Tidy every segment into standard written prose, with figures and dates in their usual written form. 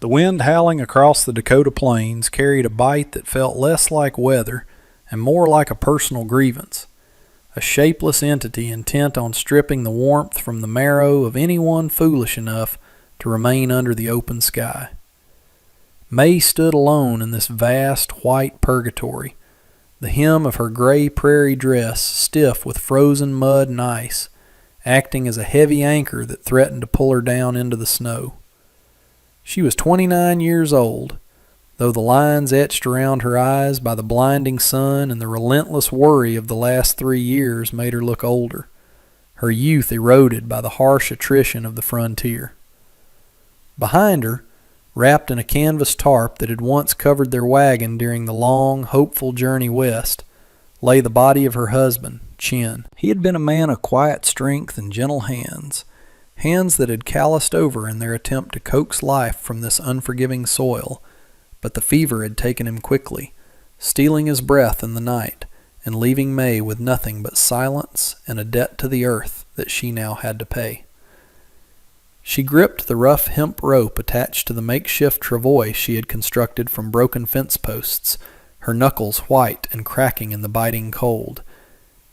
The wind howling across the Dakota plains carried a bite that felt less like weather and more like a personal grievance, a shapeless entity intent on stripping the warmth from the marrow of anyone foolish enough to remain under the open sky. May stood alone in this vast white purgatory, the hem of her gray prairie dress stiff with frozen mud and ice, acting as a heavy anchor that threatened to pull her down into the snow. She was 29 years old, though the lines etched around her eyes by the blinding sun and the relentless worry of the last 3 years made her look older, her youth eroded by the harsh attrition of the frontier. Behind her, wrapped in a canvas tarp that had once covered their wagon during the long, hopeful journey west, lay the body of her husband, Chin. He had been a man of quiet strength and gentle hands that had calloused over in their attempt to coax life from this unforgiving soil, but the fever had taken him quickly, stealing his breath in the night and leaving May with nothing but silence and a debt to the earth that she now had to pay. She gripped the rough hemp rope attached to the makeshift travois she had constructed from broken fence posts, her knuckles white and cracking in the biting cold.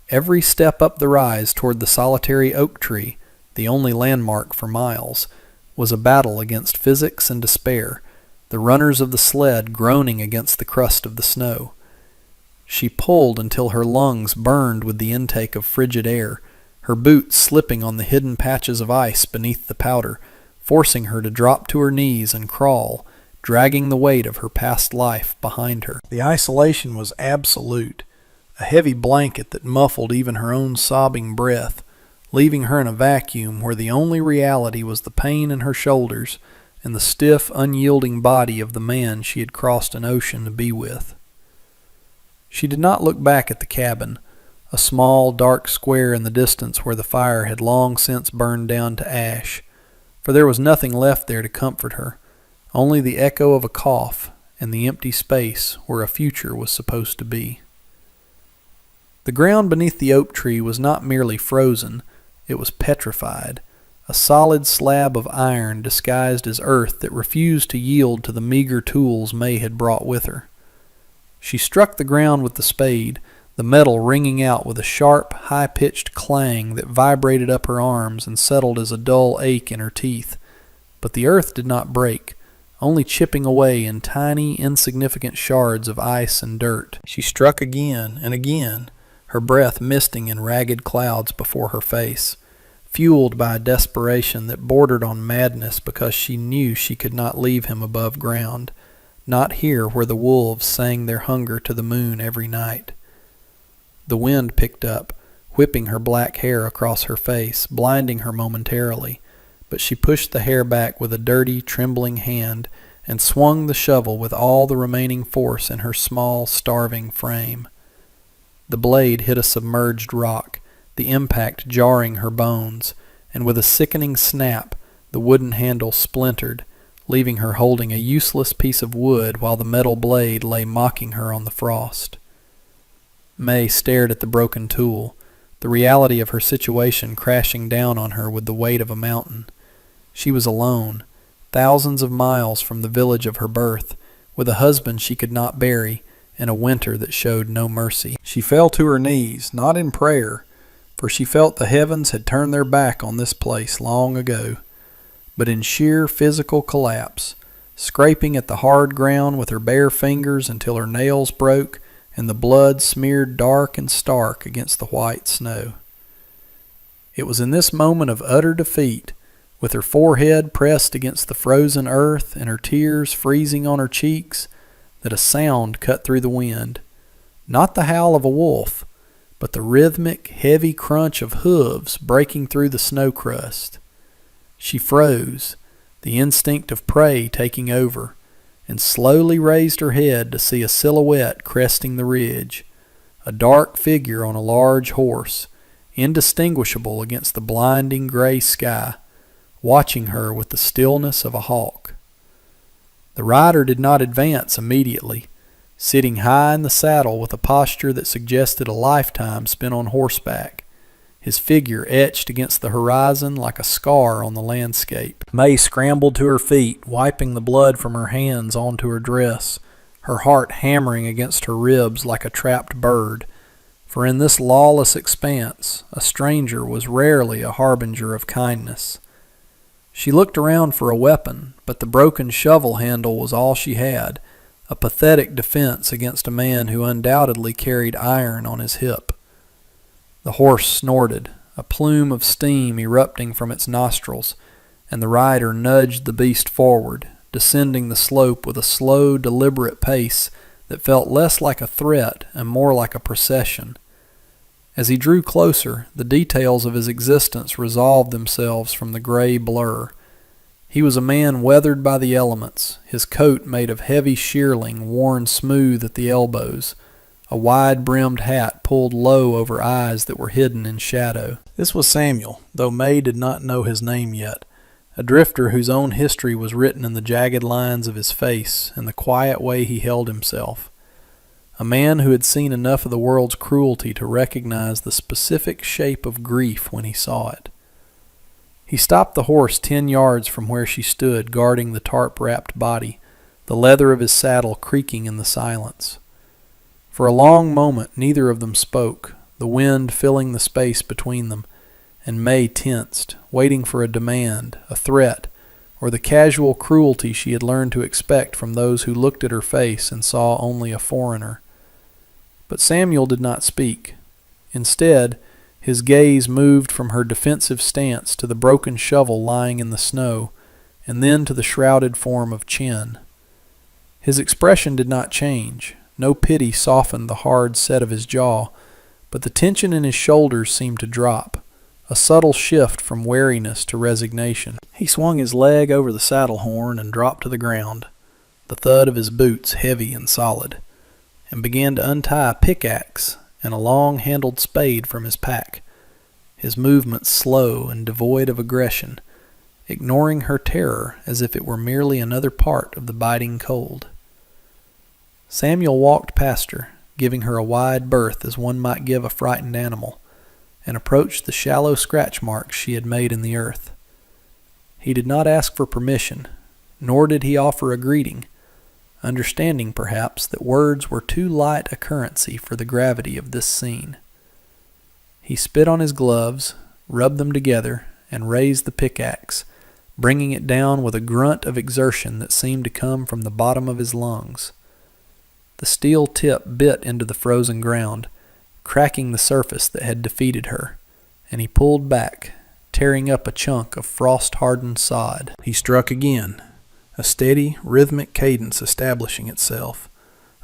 Every step up the rise toward the solitary oak tree, the only landmark for miles, was a battle against physics and despair, the runners of the sled groaning against the crust of the snow. She pulled until her lungs burned with the intake of frigid air, her boots slipping on the hidden patches of ice beneath the powder, forcing her to drop to her knees and crawl, dragging the weight of her past life behind her. The isolation was absolute, a heavy blanket that muffled even her own sobbing breath, leaving her in a vacuum where the only reality was the pain in her shoulders and the stiff, unyielding body of the man she had crossed an ocean to be with. She did not look back at the cabin, a small, dark square in the distance where the fire had long since burned down to ash, for there was nothing left there to comfort her, only the echo of a cough and the empty space where a future was supposed to be. The ground beneath the oak tree was not merely frozen, it was petrified, a solid slab of iron disguised as earth that refused to yield to the meager tools May had brought with her. She struck the ground with the spade, the metal ringing out with a sharp, high-pitched clang that vibrated up her arms and settled as a dull ache in her teeth. But the earth did not break, only chipping away in tiny, insignificant shards of ice and dirt. She struck again and again, her breath misting in ragged clouds before her face, fueled by a desperation that bordered on madness because she knew she could not leave him above ground, not here where the wolves sang their hunger to the moon every night. The wind picked up, whipping her black hair across her face, blinding her momentarily, but she pushed the hair back with a dirty, trembling hand and swung the shovel with all the remaining force in her small, starving frame. The blade hit a submerged rock, the impact jarring her bones, and with a sickening snap, the wooden handle splintered, leaving her holding a useless piece of wood while the metal blade lay mocking her on the frost. May stared at the broken tool, the reality of her situation crashing down on her with the weight of a mountain. She was alone, thousands of miles from the village of her birth, with a husband she could not bury, and a winter that showed no mercy. She fell to her knees, not in prayer, for she felt the heavens had turned their back on this place long ago, but in sheer physical collapse, scraping at the hard ground with her bare fingers until her nails broke and the blood smeared dark and stark against the white snow. It was in this moment of utter defeat, with her forehead pressed against the frozen earth and her tears freezing on her cheeks, that a sound cut through the wind, not the howl of a wolf, but the rhythmic, heavy crunch of hooves breaking through the snow crust. She froze, the instinct of prey taking over, and slowly raised her head to see a silhouette cresting the ridge, a dark figure on a large horse, indistinguishable against the blinding gray sky, watching her with the stillness of a hawk. The rider did not advance immediately, sitting high in the saddle with a posture that suggested a lifetime spent on horseback. his figure etched against the horizon like a scar on the landscape. May scrambled to her feet, wiping the blood from her hands onto her dress, her heart hammering against her ribs like a trapped bird. For in this lawless expanse, a stranger was rarely a harbinger of kindness. She looked around for a weapon, but the broken shovel handle was all she had, a pathetic defense against a man who undoubtedly carried iron on his hip. The horse snorted, a plume of steam erupting from its nostrils, and the rider nudged the beast forward, descending the slope with a slow, deliberate pace that felt less like a threat and more like a procession. As he drew closer, the details of his existence resolved themselves from the gray blur. He was a man weathered by the elements, his coat made of heavy shearling worn smooth at the elbows, a wide-brimmed hat pulled low over eyes that were hidden in shadow. This was Samuel, though May did not know his name yet, a drifter whose own history was written in the jagged lines of his face and the quiet way he held himself. A man who had seen enough of the world's cruelty to recognize the specific shape of grief when he saw it. He stopped the horse 10 yards from where she stood, guarding the tarp-wrapped body, the leather of his saddle creaking in the silence. For a long moment neither of them spoke, the wind filling the space between them, and May tensed, waiting for a demand, a threat, or the casual cruelty she had learned to expect from those who looked at her face and saw only a foreigner. But Samuel did not speak. Instead, his gaze moved from her defensive stance to the broken shovel lying in the snow, and then to the shrouded form of Chin. His expression did not change. No pity softened the hard set of his jaw, but the tension in his shoulders seemed to drop, a subtle shift from wariness to resignation. He swung his leg over the saddle horn and dropped to the ground, the thud of his boots heavy and solid, and began to untie a pickaxe and a long-handled spade from his pack, his movements slow and devoid of aggression, ignoring her terror as if it were merely another part of the biting cold. Samuel walked past her, giving her a wide berth as one might give a frightened animal, and approached the shallow scratch marks she had made in the earth. He did not ask for permission, nor did he offer a greeting, understanding perhaps that words were too light a currency for the gravity of this scene. He spit on his gloves, rubbed them together, and raised the pickaxe, bringing it down with a grunt of exertion that seemed to come from the bottom of his lungs. The steel tip bit into the frozen ground, cracking the surface that had defeated her, and he pulled back, tearing up a chunk of frost-hardened sod. He struck again, a steady, rhythmic cadence establishing itself,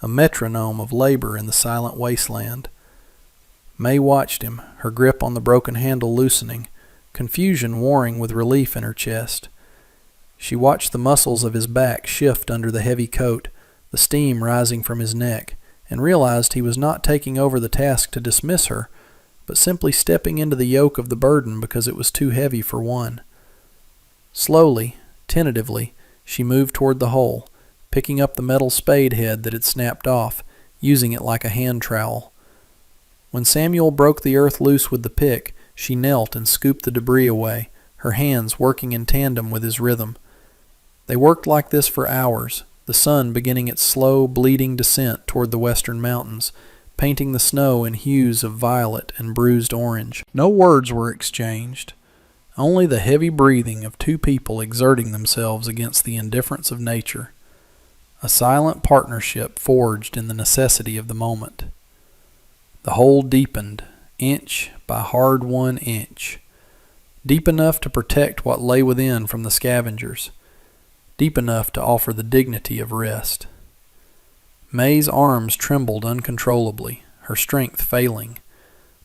a metronome of labor in the silent wasteland. May watched him, her grip on the broken handle loosening, confusion warring with relief in her chest. She watched the muscles of his back shift under the heavy coat, the steam rising from his neck, and realized he was not taking over the task to dismiss her, but simply stepping into the yoke of the burden because it was too heavy for one. Slowly, tentatively, she moved toward the hole, picking up the metal spade head that had snapped off, using it like a hand trowel. When Samuel broke the earth loose with the pick, she knelt and scooped the debris away, her hands working in tandem with his rhythm. They worked like this for hours, the sun beginning its slow, bleeding descent toward the western mountains, painting the snow in hues of violet and bruised orange. No words were exchanged, only the heavy breathing of two people exerting themselves against the indifference of nature, a silent partnership forged in the necessity of the moment. The hole deepened, inch by hard-won inch, deep enough to protect what lay within from the scavengers, deep enough to offer the dignity of rest. May's arms trembled uncontrollably, her strength failing.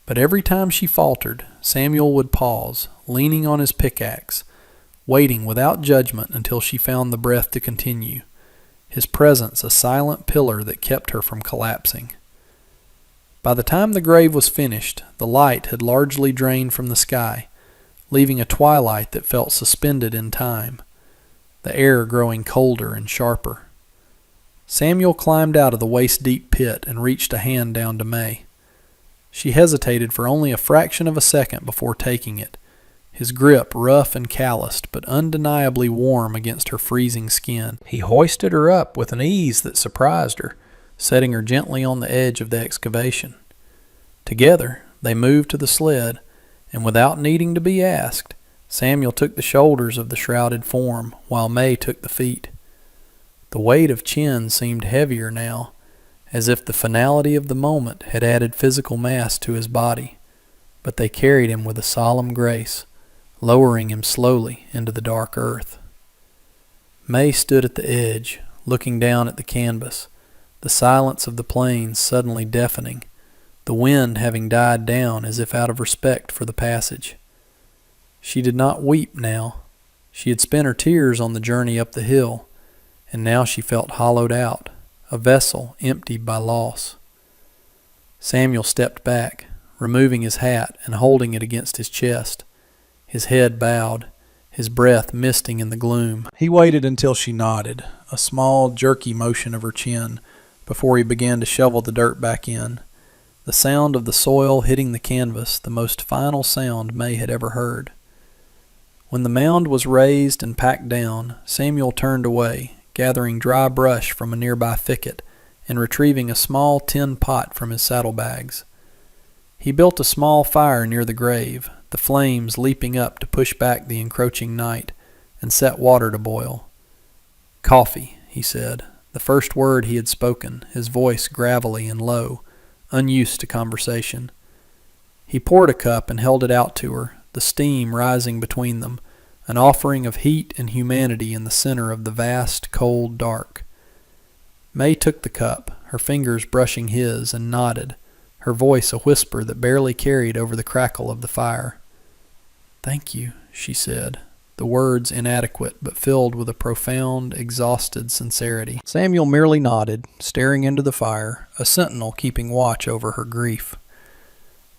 But every time she faltered, Samuel would pause, leaning on his pickaxe, waiting without judgment until she found the breath to continue, his presence a silent pillar that kept her from collapsing. By the time the grave was finished, the light had largely drained from the sky, leaving a twilight that felt suspended in time, the air growing colder and sharper. Samuel climbed out of the waist-deep pit and reached a hand down to May. She hesitated for only a fraction of a second before taking it, his grip rough and calloused, but undeniably warm against her freezing skin. He hoisted her up with an ease that surprised her, setting her gently on the edge of the excavation. Together, they moved to the sled, and without needing to be asked, Samuel took the shoulders of the shrouded form, while May took the feet. The weight of Chin seemed heavier now, as if the finality of the moment had added physical mass to his body, but they carried him with a solemn grace, lowering him slowly into the dark earth. May stood at the edge, looking down at the canvas, the silence of the plains suddenly deafening, the wind having died down as if out of respect for the passage. She did not weep now. She had spent her tears on the journey up the hill, and now she felt hollowed out, a vessel emptied by loss. Samuel stepped back, removing his hat and holding it against his chest, his head bowed, his breath misting in the gloom. He waited until she nodded, a small, jerky motion of her chin, before he began to shovel the dirt back in. The sound of the soil hitting the canvas, the most final sound May had ever heard. When the mound was raised and packed down, Samuel turned away, gathering dry brush from a nearby thicket and retrieving a small tin pot from his saddlebags. He built a small fire near the grave, the flames leaping up to push back the encroaching night, and set water to boil. "Coffee," he said, the first word he had spoken, his voice gravelly and low, unused to conversation. He poured a cup and held it out to her, the steam rising between them, an offering of heat and humanity in the center of the vast, cold dark. May took the cup, her fingers brushing his, and nodded, her voice a whisper that barely carried over the crackle of the fire. "Thank you," she said, the words inadequate but filled with a profound, exhausted sincerity. Samuel merely nodded, staring into the fire, a sentinel keeping watch over her grief.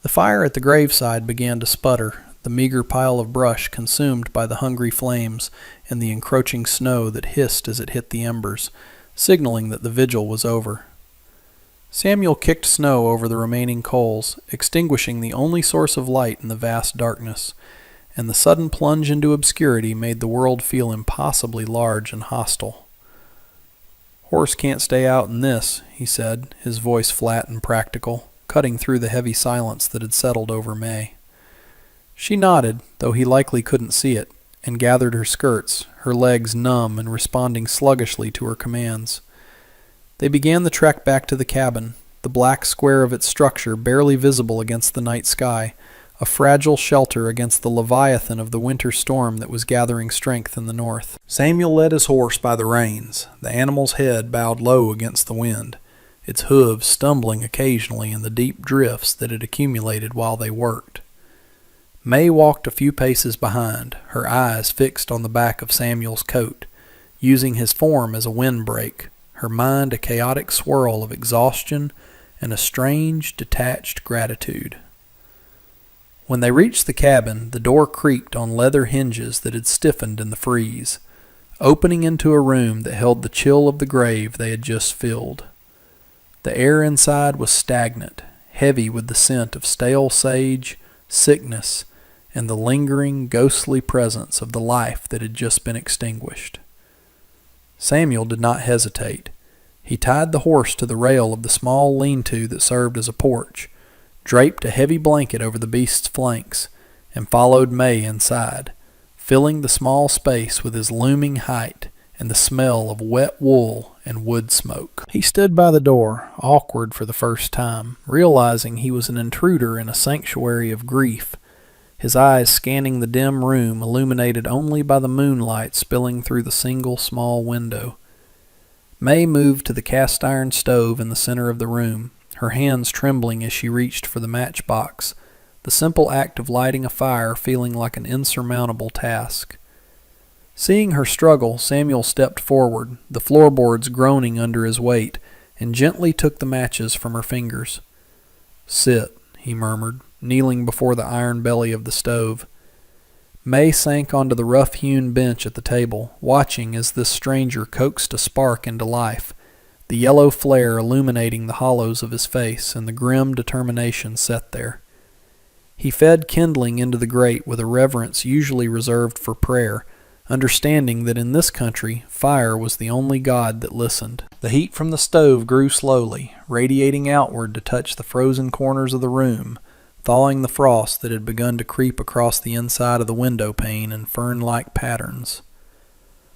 The fire at the graveside began to sputter, the meager pile of brush consumed by the hungry flames and the encroaching snow that hissed as it hit the embers, signaling that the vigil was over. Samuel kicked snow over the remaining coals, extinguishing the only source of light in the vast darkness, and the sudden plunge into obscurity made the world feel impossibly large and hostile. "Horse can't stay out in this," he said, his voice flat and practical, cutting through the heavy silence that had settled over May. She nodded, though he likely couldn't see it, and gathered her skirts, her legs numb and responding sluggishly to her commands. They began the trek back to the cabin, the black square of its structure barely visible against the night sky, a fragile shelter against the leviathan of the winter storm that was gathering strength in the north. Samuel led his horse by the reins, the animal's head bowed low against the wind, its hooves stumbling occasionally in the deep drifts that had accumulated while they worked. May walked a few paces behind, her eyes fixed on the back of Samuel's coat, using his form as a windbreak, her mind a chaotic swirl of exhaustion and a strange, detached gratitude. When they reached the cabin, the door creaked on leather hinges that had stiffened in the freeze, opening into a room that held the chill of the grave they had just filled. The air inside was stagnant, heavy with the scent of stale sage, sickness, and the lingering, ghostly presence of the life that had just been extinguished. Samuel did not hesitate. He tied the horse to the rail of the small lean-to that served as a porch, draped a heavy blanket over the beast's flanks, and followed May inside, filling the small space with his looming height and the smell of wet wool and wood smoke. He stood by the door, awkward for the first time, realizing he was an intruder in a sanctuary of grief, his eyes scanning the dim room illuminated only by the moonlight spilling through the single small window. May moved to the cast-iron stove in the center of the room, her hands trembling as she reached for the matchbox, the simple act of lighting a fire feeling like an insurmountable task. Seeing her struggle, Samuel stepped forward, the floorboards groaning under his weight, and gently took the matches from her fingers. "Sit," he murmured, kneeling before the iron belly of the stove. May sank onto the rough-hewn bench at the table, watching as this stranger coaxed a spark into life, the yellow flare illuminating the hollows of his face and the grim determination set there. He fed kindling into the grate with a reverence usually reserved for prayer, understanding that in this country fire was the only god that listened. The heat from the stove grew slowly, radiating outward to touch the frozen corners of the room, thawing the frost that had begun to creep across the inside of the window pane in fern-like patterns.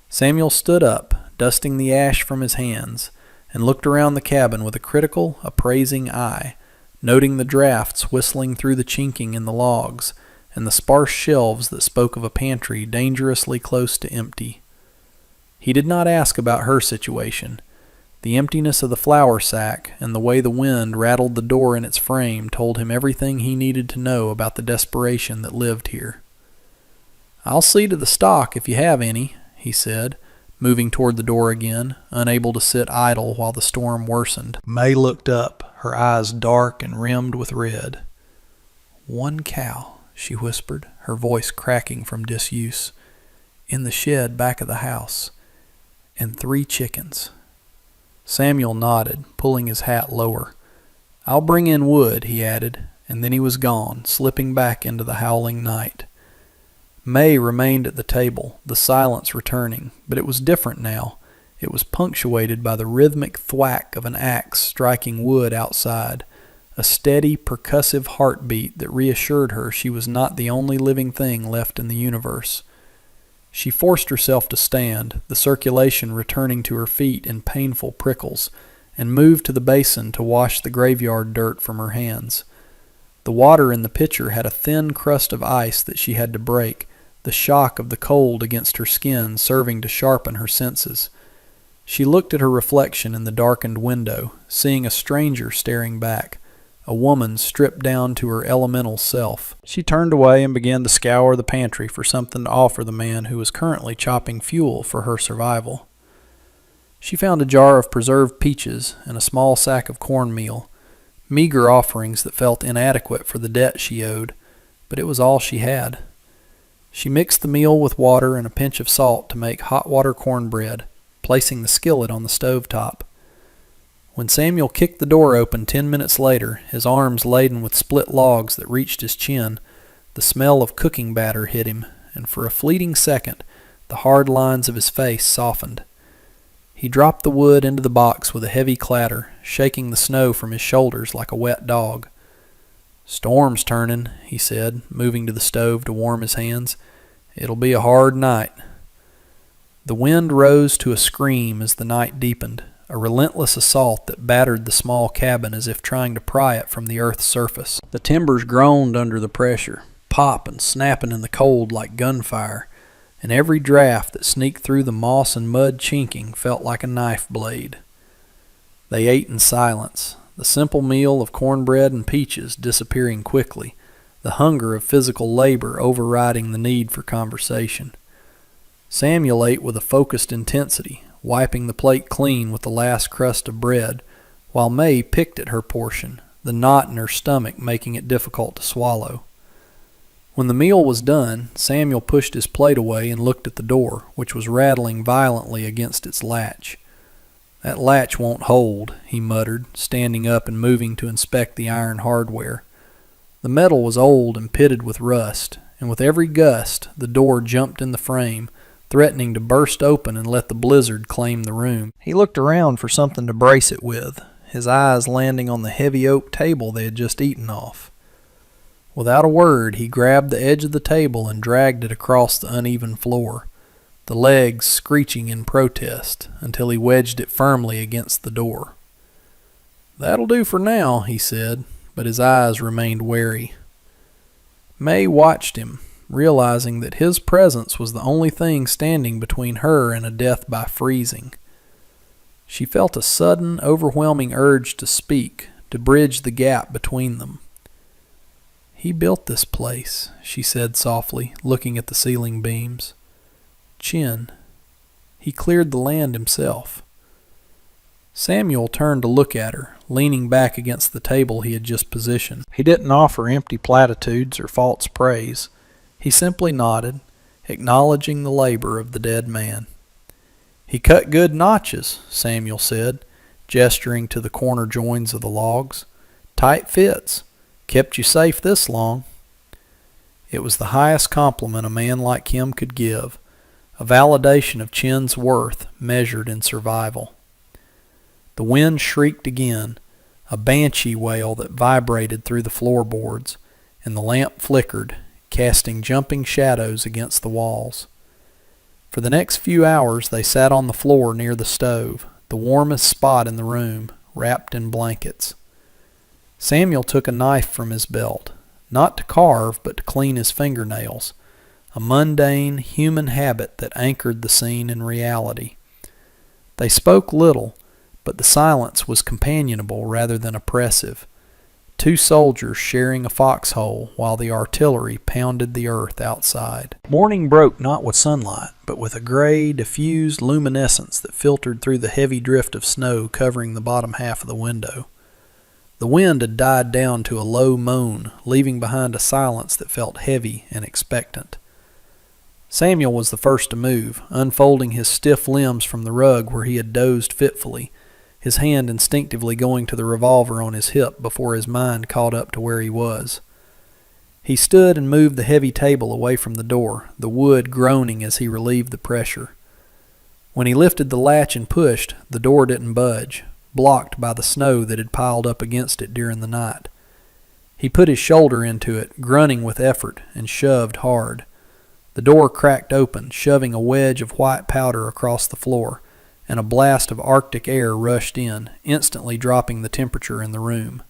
Samuel stood up, dusting the ash from his hands, and looked around the cabin with a critical, appraising eye, noting the drafts whistling through the chinking in the logs, and the sparse shelves that spoke of a pantry dangerously close to empty. He did not ask about her situation. The emptiness of the flour sack and the way the wind rattled the door in its frame told him everything he needed to know about the desperation that lived here. "I'll see to the stock if you have any," he said, moving toward the door again, unable to sit idle while the storm worsened. May looked up, her eyes dark and rimmed with red. "One cow," she whispered, her voice cracking from disuse, "in the shed back of the house, and 3 chickens." Samuel nodded, pulling his hat lower. "I'll bring in wood," he added, and then he was gone, slipping back into the howling night. May remained at the table, the silence returning, but it was different now. It was punctuated by the rhythmic thwack of an axe striking wood outside, a steady, percussive heartbeat that reassured her she was not the only living thing left in the universe. She forced herself to stand, the circulation returning to her feet in painful prickles, and moved to the basin to wash the graveyard dirt from her hands. The water in the pitcher had a thin crust of ice that she had to break, the shock of the cold against her skin serving to sharpen her senses. She looked at her reflection in the darkened window, seeing a stranger staring back, a woman stripped down to her elemental self. She turned away and began to scour the pantry for something to offer the man who was currently chopping fuel for her survival. She found a jar of preserved peaches and a small sack of cornmeal, meager offerings that felt inadequate for the debt she owed, but it was all she had. She mixed the meal with water and a pinch of salt to make hot water cornbread, placing the skillet on the stove top. When Samuel kicked the door open 10 minutes later, his arms laden with split logs that reached his chin, the smell of cooking batter hit him, and for a fleeting second, the hard lines of his face softened. He dropped the wood into the box with a heavy clatter, shaking the snow from his shoulders like a wet dog. "Storm's turning," he said, moving to the stove to warm his hands. "It'll be a hard night." The wind rose to a scream as the night deepened, a relentless assault that battered the small cabin as if trying to pry it from the earth's surface. The timbers groaned under the pressure, pop and snapping in the cold like gunfire, and every draft that sneaked through the moss and mud chinking felt like a knife blade. They ate in silence, the simple meal of cornbread and peaches disappearing quickly, the hunger of physical labor overriding the need for conversation. Samuel ate with a focused intensity, wiping the plate clean with the last crust of bread, while May picked at her portion, the knot in her stomach making it difficult to swallow. When the meal was done, Samuel pushed his plate away and looked at the door, which was rattling violently against its latch. "That latch won't hold," he muttered, standing up and moving to inspect the iron hardware. The metal was old and pitted with rust, and with every gust the door jumped in the frame, threatening to burst open and let the blizzard claim the room. He looked around for something to brace it with, his eyes landing on the heavy oak table they had just eaten off. Without a word, he grabbed the edge of the table and dragged it across the uneven floor, the legs screeching in protest, until he wedged it firmly against the door. "That'll do for now," he said, but his eyes remained wary. May watched him, realizing that his presence was the only thing standing between her and a death by freezing. She felt a sudden, overwhelming urge to speak, to bridge the gap between them. "He built this place," she said softly, looking at the ceiling beams. "Chin. He cleared the land himself." Samuel turned to look at her, leaning back against the table he had just positioned. He didn't offer empty platitudes or false praise. He simply nodded, acknowledging the labor of the dead man. "He cut good notches," Samuel said, gesturing to the corner joins of the logs. "Tight fits. Kept you safe this long." It was the highest compliment a man like him could give, a validation of Chin's worth measured in survival. The wind shrieked again, a banshee wail that vibrated through the floorboards, and the lamp flickered, casting jumping shadows against the walls. For the next few hours they sat on the floor near the stove, the warmest spot in the room, wrapped in blankets. Samuel took a knife from his belt, not to carve but to clean his fingernails, a mundane, human habit that anchored the scene in reality. They spoke little, but the silence was companionable rather than oppressive. Two soldiers sharing a foxhole while the artillery pounded the earth outside. Morning broke not with sunlight, but with a gray, diffused luminescence that filtered through the heavy drift of snow covering the bottom half of the window. The wind had died down to a low moan, leaving behind a silence that felt heavy and expectant. Samuel was the first to move, unfolding his stiff limbs from the rug where he had dozed fitfully, his hand instinctively going to the revolver on his hip before his mind caught up to where he was. He stood and moved the heavy table away from the door, the wood groaning as he relieved the pressure. When he lifted the latch and pushed, the door didn't budge, blocked by the snow that had piled up against it during the night. He put his shoulder into it, grunting with effort, and shoved hard. The door cracked open, shoving a wedge of white powder across the floor, and a blast of Arctic air rushed in, instantly dropping the temperature in the room.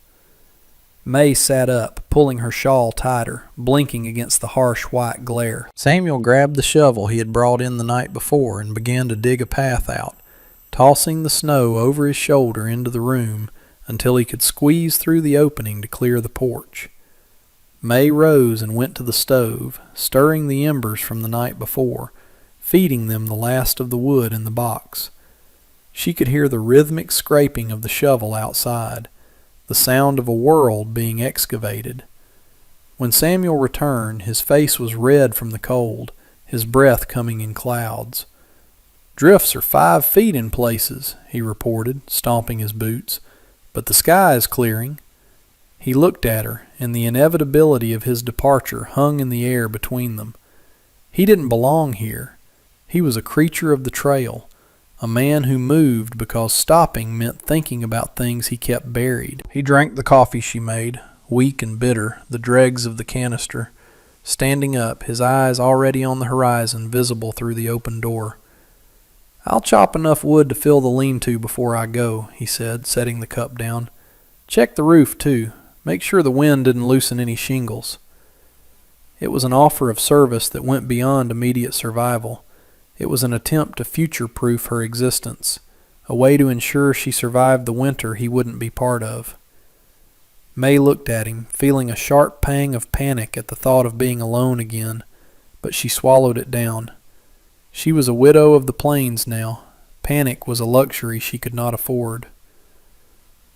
May sat up, pulling her shawl tighter, blinking against the harsh white glare. Samuel grabbed the shovel he had brought in the night before and began to dig a path out, tossing the snow over his shoulder into the room until he could squeeze through the opening to clear the porch. May rose and went to the stove, stirring the embers from the night before, feeding them the last of the wood in the box. She could hear the rhythmic scraping of the shovel outside, the sound of a world being excavated. When Samuel returned, his face was red from the cold, his breath coming in clouds. "Drifts are 5 feet in places," he reported, stomping his boots, "but the sky is clearing." He looked at her, and the inevitability of his departure hung in the air between them. He didn't belong here. He was a creature of the trail, a man who moved because stopping meant thinking about things he kept buried. He drank the coffee she made, weak and bitter, the dregs of the canister, standing up, his eyes already on the horizon visible through the open door. "I'll chop enough wood to fill the lean-to before I go," he said, setting the cup down. "Check the roof, too. Make sure the wind didn't loosen any shingles." It was an offer of service that went beyond immediate survival. It was an attempt to future-proof her existence, a way to ensure she survived the winter he wouldn't be part of. May looked at him, feeling a sharp pang of panic at the thought of being alone again, but she swallowed it down. She was a widow of the plains now. Panic was a luxury she could not afford.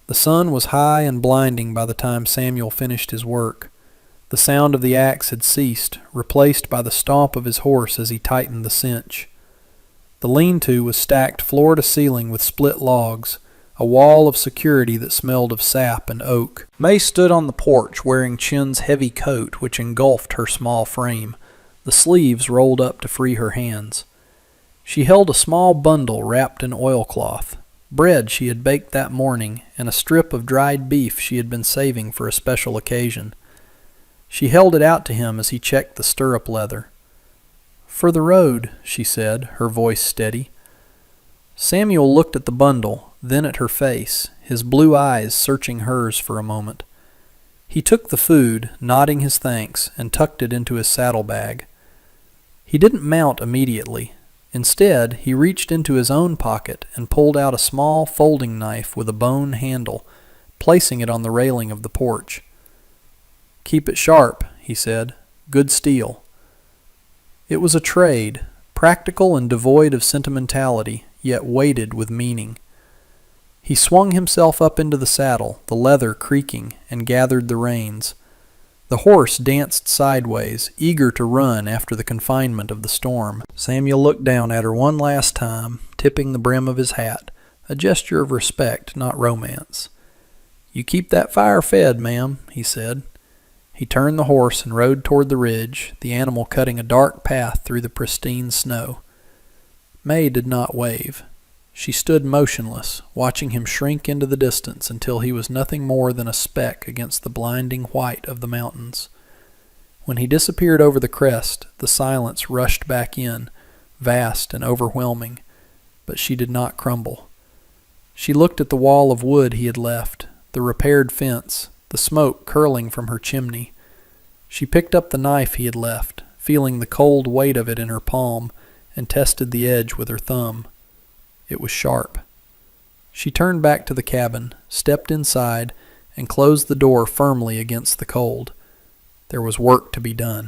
The sun was high and blinding by the time Samuel finished his work. The sound of the axe had ceased, replaced by the stomp of his horse as he tightened the cinch. The lean-to was stacked floor to ceiling with split logs, a wall of security that smelled of sap and oak. May stood on the porch wearing Chin's heavy coat which engulfed her small frame, the sleeves rolled up to free her hands. She held a small bundle wrapped in oilcloth, bread she had baked that morning, and a strip of dried beef she had been saving for a special occasion. She held it out to him as he checked the stirrup leather. "For the road," she said, her voice steady. Samuel looked at the bundle, then at her face, his blue eyes searching hers for a moment. He took the food, nodding his thanks, and tucked it into his saddlebag. He didn't mount immediately. Instead, he reached into his own pocket and pulled out a small folding knife with a bone handle, placing it on the railing of the porch. "Keep it sharp," he said. "Good steel." It was a trade, practical and devoid of sentimentality, yet weighted with meaning. He swung himself up into the saddle, the leather creaking, and gathered the reins. The horse danced sideways, eager to run after the confinement of the storm. Samuel looked down at her one last time, tipping the brim of his hat, a gesture of respect, not romance. "You keep that fire fed, ma'am," he said. He turned the horse and rode toward the ridge, the animal cutting a dark path through the pristine snow. May did not wave. She stood motionless, watching him shrink into the distance until he was nothing more than a speck against the blinding white of the mountains. When he disappeared over the crest, the silence rushed back in, vast and overwhelming, but she did not crumble. She looked at the wall of wood he had left, the repaired fence, the smoke curling from her chimney. She picked up the knife he had left, feeling the cold weight of it in her palm, and tested the edge with her thumb. It was sharp. She turned back to the cabin, stepped inside, and closed the door firmly against the cold. There was work to be done.